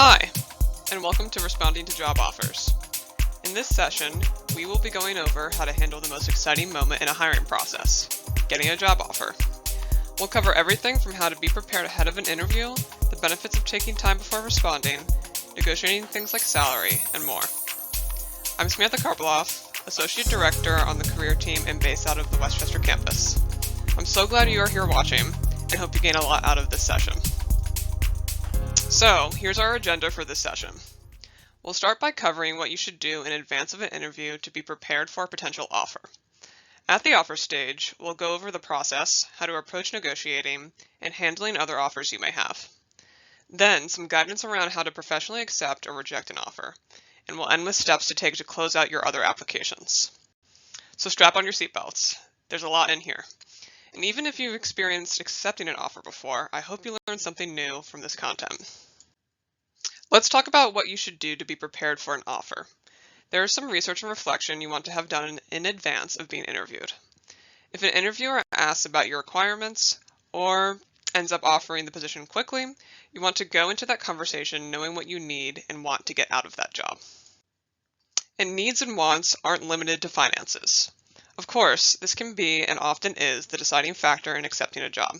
Hi, and welcome to Responding to Job Offers. In this session, we will be going over how to handle the most exciting moment in a hiring process, getting a job offer. We'll cover everything from how to be prepared ahead of an interview, the benefits of taking time before responding, negotiating things like salary, and more. I'm Samantha Karpeloff, Associate Director on the Career Team and based out of the Westchester campus. I'm so glad you are here watching, and hope you gain a lot out of this session. So, here's our agenda for this session. We'll start by covering what you should do in advance of an interview to be prepared for a potential offer. At the offer stage, we'll go over the process, how to approach negotiating, and handling other offers you may have. Then, some guidance around how to professionally accept or reject an offer, and we'll end with steps to take to close out your other applications. So strap on your seatbelts. There's a lot in here. And even if you've experienced accepting an offer before, I hope you learned something new from this content. Let's talk about what you should do to be prepared for an offer. There is some research and reflection you want to have done in advance of being interviewed. If an interviewer asks about your requirements or ends up offering the position quickly, you want to go into that conversation knowing what you need and want to get out of that job. And needs and wants aren't limited to finances. Of course, this can be and often is the deciding factor in accepting a job.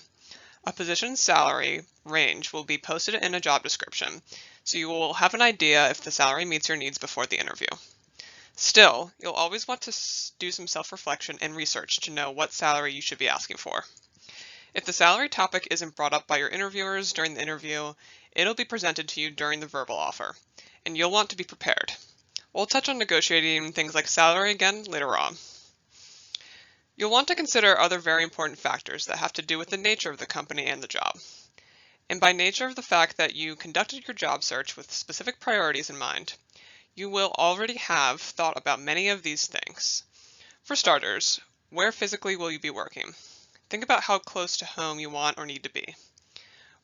A position's salary range will be posted in a job description, so you will have an idea if the salary meets your needs before the interview. Still, you'll always want to do some self-reflection and research to know what salary you should be asking for. If the salary topic isn't brought up by your interviewers during the interview, it'll be presented to you during the verbal offer, and you'll want to be prepared. We'll touch on negotiating things like salary again later on. You'll want to consider other very important factors that have to do with the nature of the company and the job. And by nature of the fact that you conducted your job search with specific priorities in mind, you will already have thought about many of these things. For starters, where physically will you be working? Think about how close to home you want or need to be.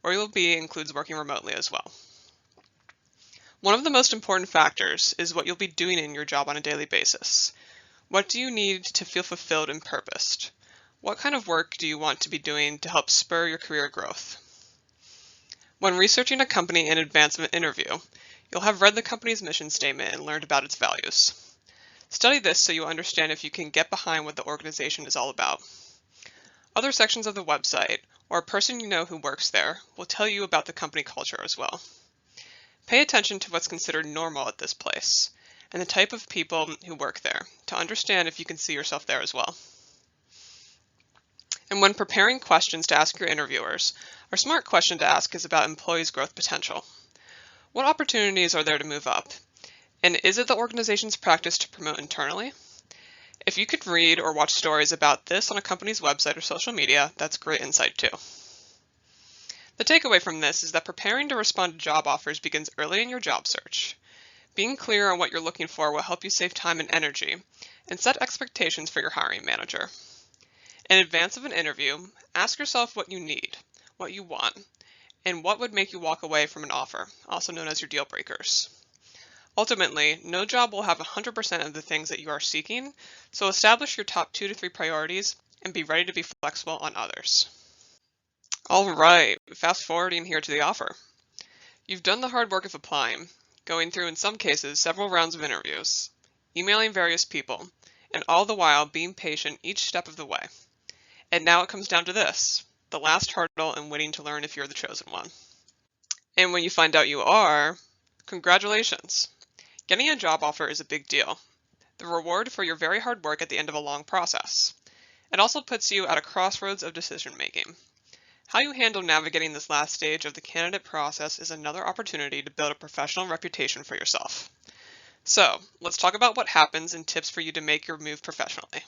Where you'll be includes working remotely as well. One of the most important factors is what you'll be doing in your job on a daily basis. What do you need to feel fulfilled and purposed? What kind of work do you want to be doing to help spur your career growth? When researching a company in advance of an interview, you'll have read the company's mission statement and learned about its values. Study this so you understand if you can get behind what the organization is all about. Other sections of the website, or a person you know who works there, will tell you about the company culture as well. Pay attention to what's considered normal at this place, and the type of people who work there, to understand if you can see yourself there as well. And when preparing questions to ask your interviewers, a smart question to ask is about employees' growth potential. What opportunities are there to move up? And is it the organization's practice to promote internally? If you could read or watch stories about this on a company's website or social media, that's great insight too. The takeaway from this is that preparing to respond to job offers begins early in your job search. Being clear on what you're looking for will help you save time and energy, and set expectations for your hiring manager. In advance of an interview, ask yourself what you need, what you want, and what would make you walk away from an offer, also known as your deal breakers. Ultimately, no job will have 100% of the things that you are seeking, so establish your top 2 to 3 priorities and be ready to be flexible on others. All right, fast forwarding here to the offer. You've done the hard work of applying, going through in some cases several rounds of interviews, emailing various people, and all the while being patient each step of the way. And now it comes down to this, the last hurdle and waiting to learn if you're the chosen one. And when you find out you are, congratulations. Getting a job offer is a big deal. The reward for your very hard work at the end of a long process. It also puts you at a crossroads of decision making. How you handle navigating this last stage of the candidate process is another opportunity to build a professional reputation for yourself. So, let's talk about what happens and tips for you to make your move professionally.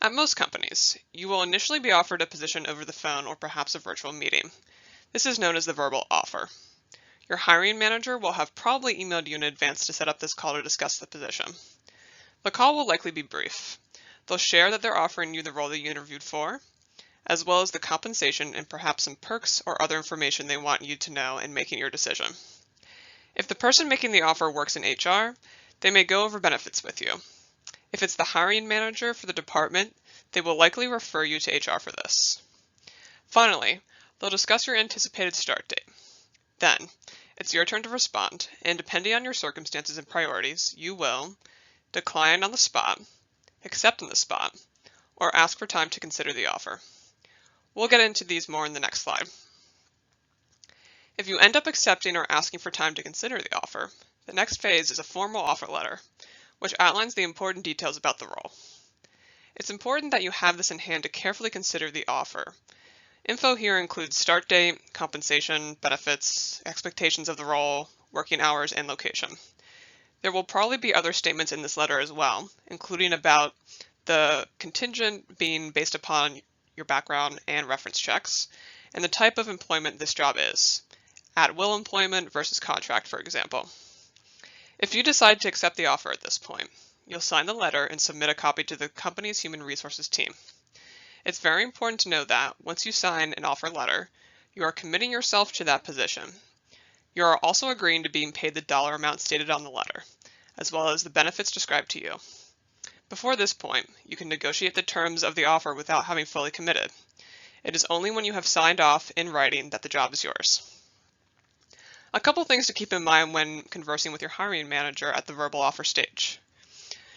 At most companies, you will initially be offered a position over the phone or perhaps a virtual meeting. This is known as the verbal offer. Your hiring manager will have probably emailed you in advance to set up this call to discuss the position. The call will likely be brief. They'll share that they're offering you the role that you interviewed for, as well as the compensation and perhaps some perks or other information they want you to know in making your decision. If the person making the offer works in HR, they may go over benefits with you. If it's the hiring manager for the department, they will likely refer you to HR for this. Finally, they'll discuss your anticipated start date. Then, It's your turn to respond, and depending on your circumstances and priorities, you will decline on the spot, accept on the spot, or ask for time to consider the offer. We'll get into these more in the next slide. If you end up accepting or asking for time to consider the offer, the next phase is a formal offer letter, which outlines the important details about the role. It's important that you have this in hand to carefully consider the offer. Info here includes start date, compensation, benefits, expectations of the role, working hours, and location. There will probably be other statements in this letter as well, including about the contingent being based upon your background and reference checks, and the type of employment this job is, at-will employment versus contract, for example. If you decide to accept the offer at this point, you'll sign the letter and submit a copy to the company's human resources team. It's very important to know that once you sign an offer letter, you are committing yourself to that position. You are also agreeing to being paid the dollar amount stated on the letter, as well as the benefits described to you. Before this point, you can negotiate the terms of the offer without having fully committed. It is only when you have signed off in writing that the job is yours. A couple things to keep in mind when conversing with your hiring manager at the verbal offer stage.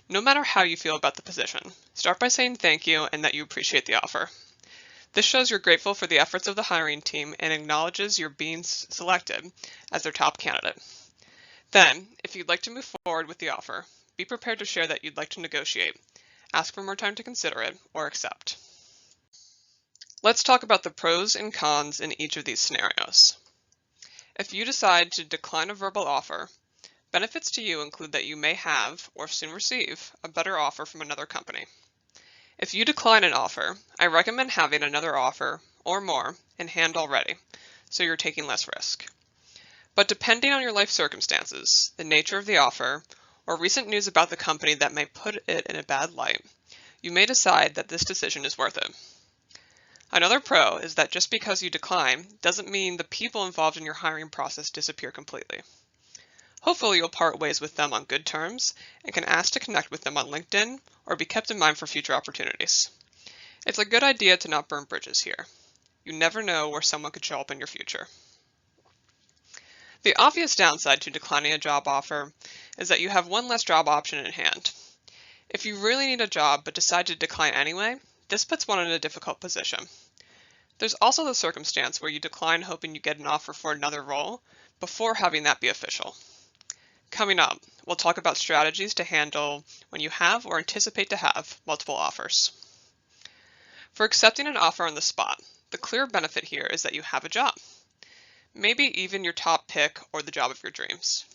No matter how you feel about the position, start by saying thank you and that you appreciate the offer. This shows you're grateful for the efforts of the hiring team and acknowledges you're being selected as their top candidate. Then, if you'd like to move forward with the offer, be prepared to share that you'd like to negotiate, ask for more time to consider it, or accept. Let's talk about the pros and cons in each of these scenarios. If you decide to decline a verbal offer, benefits to you include that you may have, or soon receive, a better offer from another company. If you decline an offer, I recommend having another offer, or more, in hand already, so you're taking less risk. But depending on your life circumstances, the nature of the offer, or recent news about the company that may put it in a bad light, you may decide that this decision is worth it. Another pro is that just because you decline doesn't mean the people involved in your hiring process disappear completely. Hopefully you'll part ways with them on good terms and can ask to connect with them on LinkedIn or be kept in mind for future opportunities. It's a good idea to not burn bridges here. You never know where someone could show up in your future. The obvious downside to declining a job offer is that you have one less job option in hand. If you really need a job but decide to decline anyway, this puts one in a difficult position. There's also the circumstance where you decline hoping you get an offer for another role before having that be official. Coming up, we'll talk about strategies to handle when you have or anticipate to have multiple offers. For accepting an offer on the spot, the clear benefit here is that you have a job. Maybe even your top pick or the job of your dreams.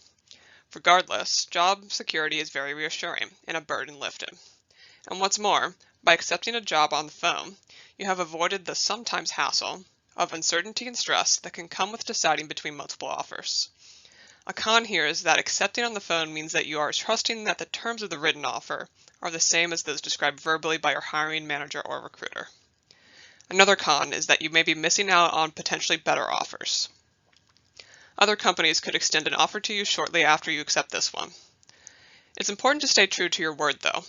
Regardless, job security is very reassuring and a burden lifted. And what's more, by accepting a job on the phone, you have avoided the sometimes hassle of uncertainty and stress that can come with deciding between multiple offers. A con here is that accepting on the phone means that you are trusting that the terms of the written offer are the same as those described verbally by your hiring manager or recruiter. Another con is that you may be missing out on potentially better offers. Other companies could extend an offer to you shortly after you accept this one. It's important to stay true to your word though.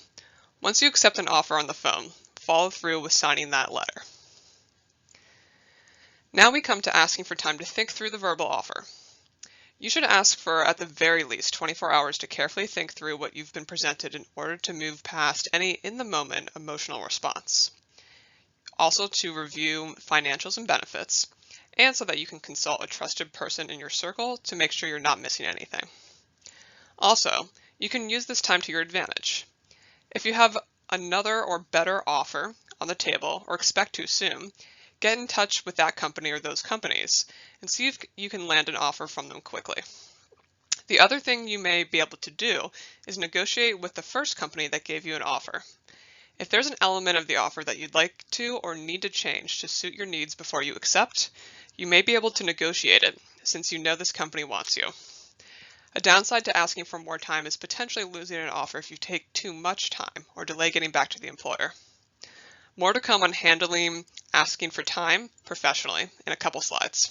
Once you accept an offer on the phone, follow through with signing that letter. Now we come to asking for time to think through the verbal offer. You should ask for at the very least 24 hours to carefully think through what you've been presented in order to move past any in-the-moment emotional response. Also to review financials and benefits, and so that you can consult a trusted person in your circle to make sure you're not missing anything. Also, you can use this time to your advantage. If you have another or better offer on the table or expect to soon, get in touch with that company or those companies and see if you can land an offer from them quickly. The other thing you may be able to do is negotiate with the first company that gave you an offer. If there's an element of the offer that you'd like to or need to change to suit your needs before you accept, you may be able to negotiate it since you know this company wants you. A downside to asking for more time is potentially losing an offer if you take too much time or delay getting back to the employer. More to come on handling asking for time professionally in a couple slides.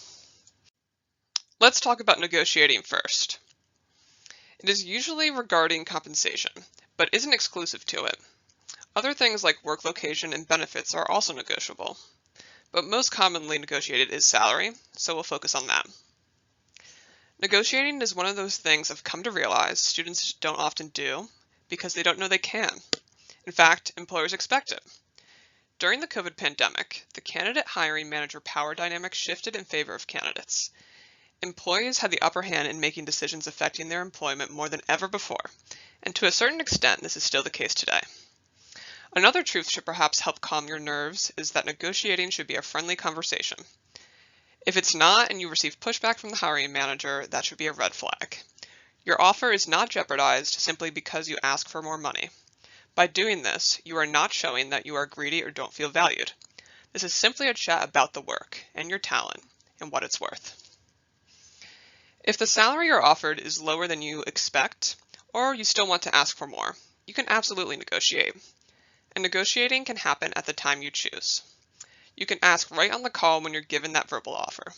Let's talk about negotiating first. It is usually regarding compensation, but isn't exclusive to it. Other things like work location and benefits are also negotiable, but most commonly negotiated is salary, so we'll focus on that. Negotiating is one of those things I've come to realize students don't often do because they don't know they can. In fact, employers expect it. During the COVID pandemic, the candidate hiring manager power dynamic shifted in favor of candidates. Employees had the upper hand in making decisions affecting their employment more than ever before, and to a certain extent, this is still the case today. Another truth should perhaps help calm your nerves is that negotiating should be a friendly conversation. If it's not and you receive pushback from the hiring manager, that should be a red flag. Your offer is not jeopardized simply because you ask for more money. By doing this, you are not showing that you are greedy or don't feel valued. This is simply a chat about the work and your talent and what it's worth. If the salary you're offered is lower than you expect, or you still want to ask for more, you can absolutely negotiate. And negotiating can happen at the time you choose. You can ask right on the call when you're given that verbal offer.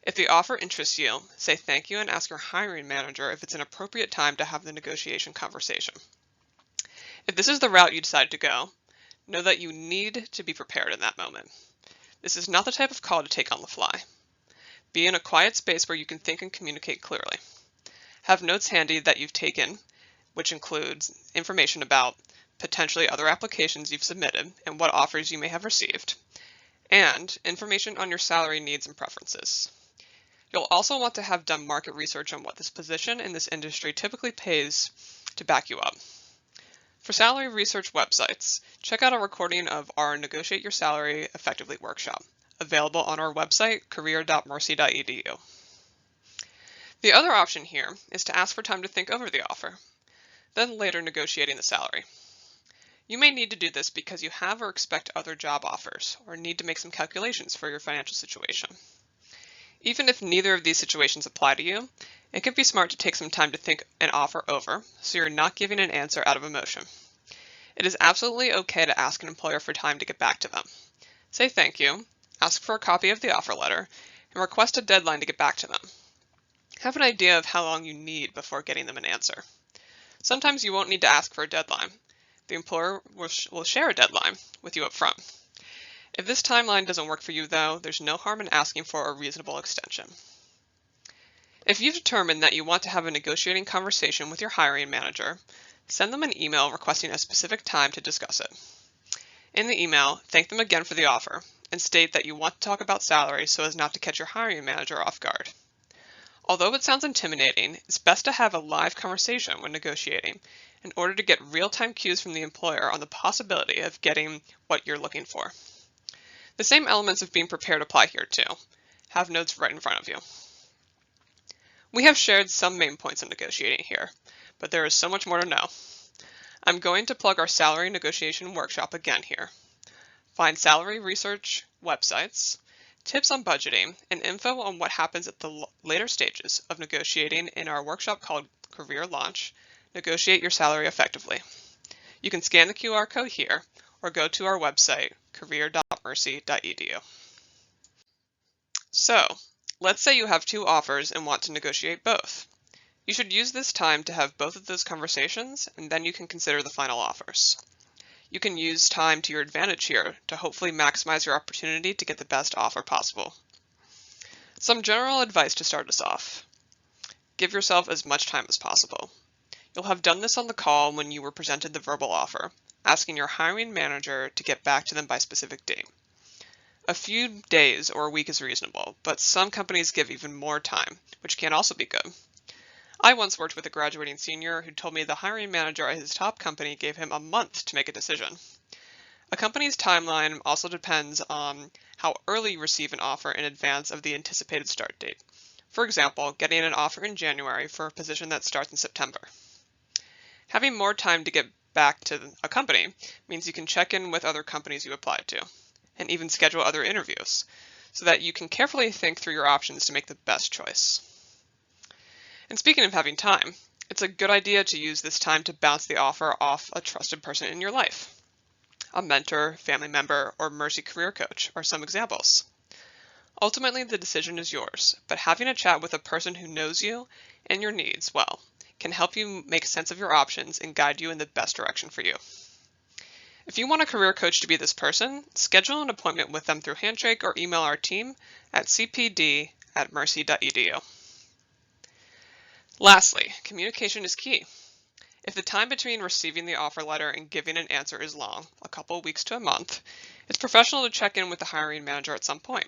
If the offer interests you, say thank you and ask your hiring manager if it's an appropriate time to have the negotiation conversation. If this is the route you decide to go, know that you need to be prepared in that moment. This is not the type of call to take on the fly. Be in a quiet space where you can think and communicate clearly. Have notes handy that you've taken, which includes information about potentially other applications you've submitted and what offers you may have received, and information on your salary needs and preferences. You'll also want to have done market research on what this position in this industry typically pays to back you up. For salary research websites, check out a recording of our Negotiate Your Salary Effectively workshop, available on our website, career.mercy.edu. The other option here is to ask for time to think over the offer, then later negotiating the salary. You may need to do this because you have or expect other job offers, or need to make some calculations for your financial situation. Even if neither of these situations apply to you, it can be smart to take some time to think an offer over so you're not giving an answer out of emotion. It is absolutely okay to ask an employer for time to get back to them. Say thank you, ask for a copy of the offer letter, and request a deadline to get back to them. Have an idea of how long you need before getting them an answer. Sometimes you won't need to ask for a deadline. The employer will share a deadline with you up front. If this timeline doesn't work for you, though, there's no harm in asking for a reasonable extension. If you've determined that you want to have a negotiating conversation with your hiring manager, send them an email requesting a specific time to discuss it. In the email, thank them again for the offer, and state that you want to talk about salary so as not to catch your hiring manager off guard. Although it sounds intimidating, it's best to have a live conversation when negotiating in order to get real-time cues from the employer on the possibility of getting what you're looking for. The same elements of being prepared apply here too. Have notes right in front of you. We have shared some main points in negotiating here, but there is so much more to know. I'm going to plug our salary negotiation workshop again here. Find salary research websites, tips on budgeting, and info on what happens at the later stages of negotiating in our workshop called Career Launch, Negotiate Your Salary Effectively. You can scan the QR code here or go to our website, career.mercy.edu. So, let's say you have two offers and want to negotiate both. You should use this time to have both of those conversations, and then you can consider the final offers. You can use time to your advantage here to hopefully maximize your opportunity to get the best offer possible. Some general advice to start us off. Give yourself as much time as possible. You'll have done this on the call when you were presented the verbal offer, asking your hiring manager to get back to them by specific date. A few days or a week is reasonable, but some companies give even more time, which can also be good. I once worked with a graduating senior who told me the hiring manager at his top company gave him a month to make a decision. A company's timeline also depends on how early you receive an offer in advance of the anticipated start date. For example, getting an offer in January for a position that starts in September. Having more time to get back to a company means you can check in with other companies you applied to, and even schedule other interviews, so that you can carefully think through your options to make the best choice. And speaking of having time, it's a good idea to use this time to bounce the offer off a trusted person in your life. A mentor, family member, or Mercy career coach are some examples. Ultimately, the decision is yours, but having a chat with a person who knows you and your needs well can help you make sense of your options and guide you in the best direction for you. If you want a career coach to be this person, schedule an appointment with them through Handshake or email our team at cpd@mercy.edu. Lastly, communication is key. If the time between receiving the offer letter and giving an answer is long, a couple of weeks to a month, it's professional to check in with the hiring manager at some point.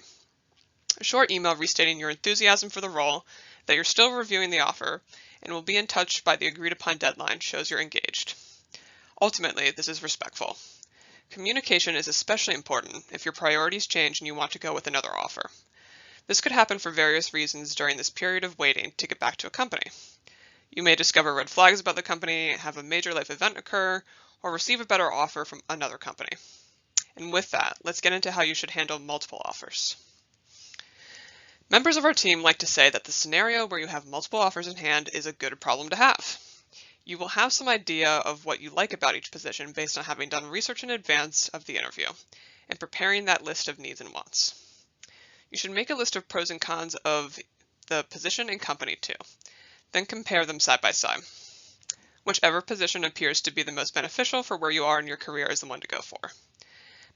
A short email restating your enthusiasm for the role, that you're still reviewing the offer, and will be in touch by the agreed upon deadline shows you're engaged. Ultimately, this is respectful. Communication is especially important if your priorities change and you want to go with another offer. This could happen for various reasons during this period of waiting to get back to a company. You may discover red flags about the company, have a major life event occur, or receive a better offer from another company. And with that, let's get into how you should handle multiple offers. Members of our team like to say that the scenario where you have multiple offers in hand is a good problem to have. You will have some idea of what you like about each position based on having done research in advance of the interview and preparing that list of needs and wants. You should make a list of pros and cons of the position and company too. Then compare them side by side. Whichever position appears to be the most beneficial for where you are in your career is the one to go for.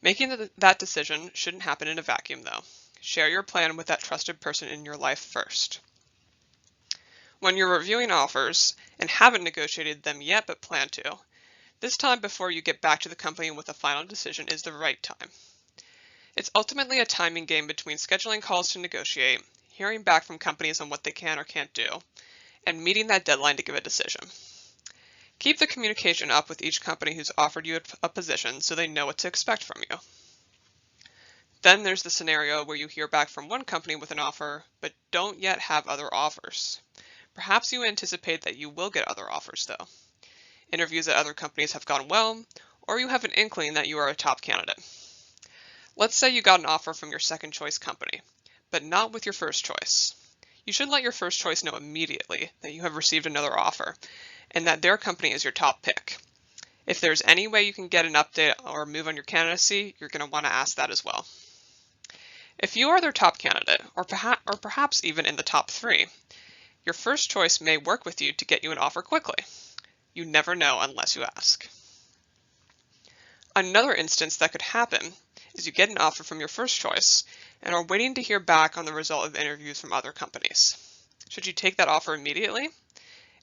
Making that decision shouldn't happen in a vacuum though. Share your plan with that trusted person in your life first. When you're reviewing offers and haven't negotiated them yet but plan to, this time before you get back to the company with a final decision is the right time. It's ultimately a timing game between scheduling calls to negotiate, hearing back from companies on what they can or can't do, and meeting that deadline to give a decision. Keep the communication up with each company who's offered you a position so they know what to expect from you. Then there's the scenario where you hear back from one company with an offer, but don't yet have other offers. Perhaps you anticipate that you will get other offers though. Interviews at other companies have gone well, or you have an inkling that you are a top candidate. Let's say you got an offer from your second choice company, but not with your first choice. You should let your first choice know immediately that you have received another offer and that their company is your top pick. If there's any way you can get an update or move on your candidacy, you're going to want to ask that as well. If you are their top candidate, or perhaps even in the top 3, your first choice may work with you to get you an offer quickly. You never know unless you ask. Another instance that could happen is you get an offer from your first choice and are waiting to hear back on the result of interviews from other companies. Should you take that offer immediately?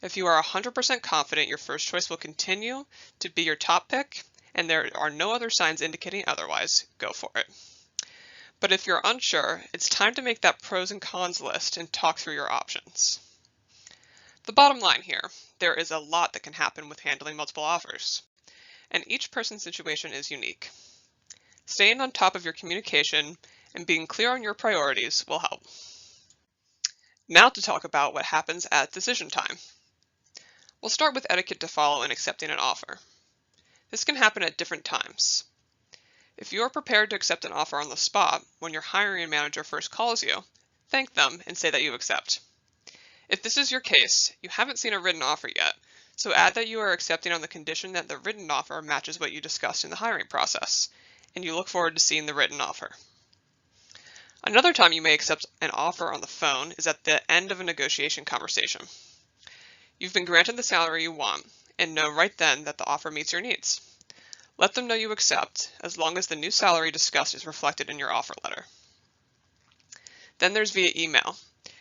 If you are 100% confident your first choice will continue to be your top pick and there are no other signs indicating otherwise, go for it. But if you're unsure, it's time to make that pros and cons list and talk through your options. The bottom line here, there is a lot that can happen with handling multiple offers, and each person's situation is unique. Staying on top of your communication and being clear on your priorities will help. Now to talk about what happens at decision time. We'll start with etiquette to follow in accepting an offer. This can happen at different times. If you are prepared to accept an offer on the spot when your hiring manager first calls you, thank them and say that you accept. If this is your case, you haven't seen a written offer yet, so add that you are accepting on the condition that the written offer matches what you discussed in the hiring process, and you look forward to seeing the written offer. Another time you may accept an offer on the phone is at the end of a negotiation conversation. You've been granted the salary you want and know right then that the offer meets your needs. Let them know you accept, as long as the new salary discussed is reflected in your offer letter. Then there's via email.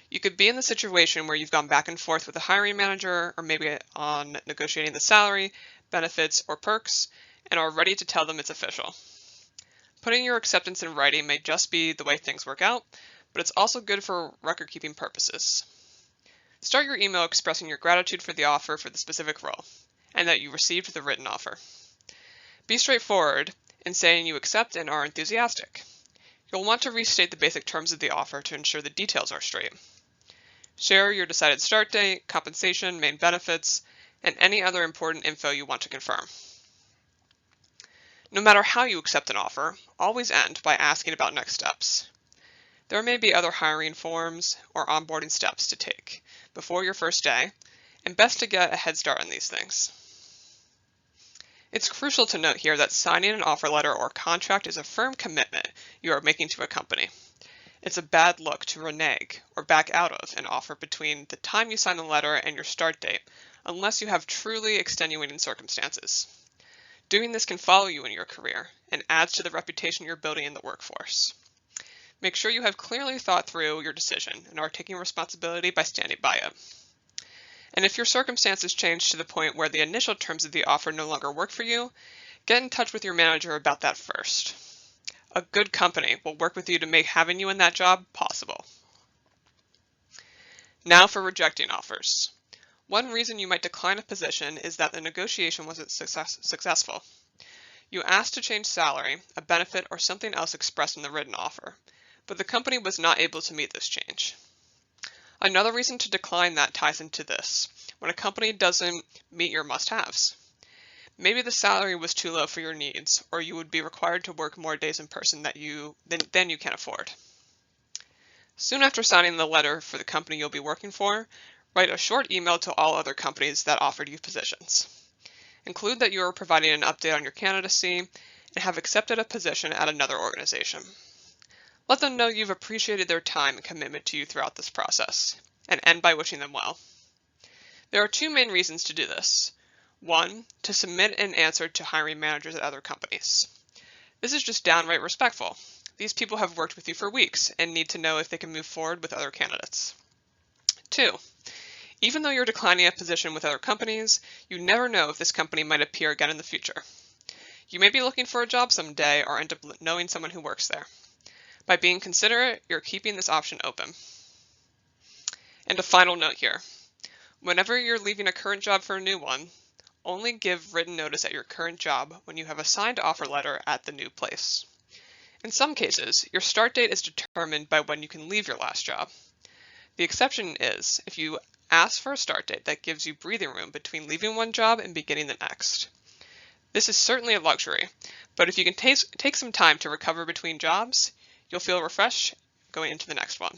You could be in the situation where you've gone back and forth with the hiring manager or maybe on negotiating the salary, benefits, or perks, and are ready to tell them it's official. Putting your acceptance in writing may just be the way things work out, but it's also good for record-keeping purposes. Start your email expressing your gratitude for the offer for the specific role, and that you received the written offer. Be straightforward in saying you accept and are enthusiastic. You'll want to restate the basic terms of the offer to ensure the details are straight. Share your decided start date, compensation, main benefits, and any other important info you want to confirm. No matter how you accept an offer, always end by asking about next steps. There may be other hiring forms or onboarding steps to take before your first day, and best to get a head start on these things. It's crucial to note here that signing an offer letter or contract is a firm commitment you are making to a company. It's a bad look to renege or back out of an offer between the time you sign the letter and your start date, unless you have truly extenuating circumstances. Doing this can follow you in your career and adds to the reputation you're building in the workforce. Make sure you have clearly thought through your decision and are taking responsibility by standing by it. And if your circumstances change to the point where the initial terms of the offer no longer work for you, get in touch with your manager about that first. A good company will work with you to make having you in that job possible. Now for rejecting offers. One reason you might decline a position is that the negotiation wasn't successful. You asked to change salary, a benefit, or something else expressed in the written offer, but the company was not able to meet this change. Another reason to decline that ties into this, when a company doesn't meet your must-haves. Maybe the salary was too low for your needs, or you would be required to work more days in person than you can afford. Soon after signing the letter for the company you'll be working for, write a short email to all other companies that offered you positions. Include that you are providing an update on your candidacy and have accepted a position at another organization. Let them know you've appreciated their time and commitment to you throughout this process, and end by wishing them well. There are two main reasons to do this. One, to submit an answer to hiring managers at other companies. This is just downright respectful. These people have worked with you for weeks and need to know if they can move forward with other candidates. Two, even though you're declining a position with other companies, you never know if this company might appear again in the future. You may be looking for a job someday or end up knowing someone who works there. By being considerate, you're keeping this option open. And a final note here. Whenever you're leaving a current job for a new one, only give written notice at your current job when you have a signed offer letter at the new place. In some cases, your start date is determined by when you can leave your last job. The exception is if you ask for a start date that gives you breathing room between leaving one job and beginning the next. This is certainly a luxury, but if you can take some time to recover between jobs, you'll feel refreshed going into the next one.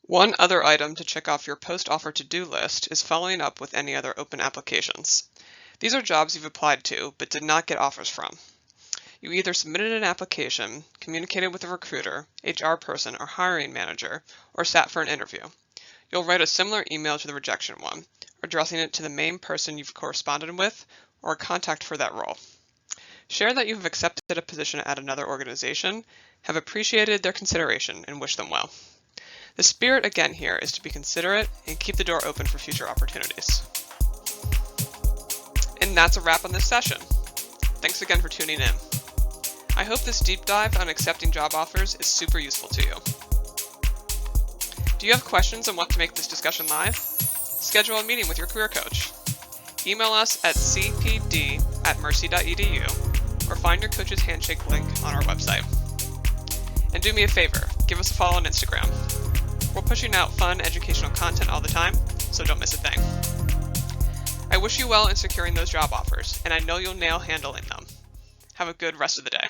One other item to check off your post-offer to-do list is following up with any other open applications. These are jobs you've applied to but did not get offers from. You either submitted an application, communicated with a recruiter, HR person, or hiring manager, or sat for an interview. You'll write a similar email to the rejection one, addressing it to the main person you've corresponded with, or a contact for that role. Share that you've accepted a position at another organization, have appreciated their consideration, and wish them well. The spirit again here is to be considerate and keep the door open for future opportunities. And that's a wrap on this session. Thanks again for tuning in. I hope this deep dive on accepting job offers is super useful to you. Do you have questions and want to make this discussion live? Schedule a meeting with your career coach. Email us at cpd@mercy.edu or find your coach's handshake link on our website. And do me a favor, give us a follow on Instagram. We're pushing out fun, educational content all the time, so don't miss a thing. I wish you well in securing those job offers, and I know you'll nail handling them. Have a good rest of the day.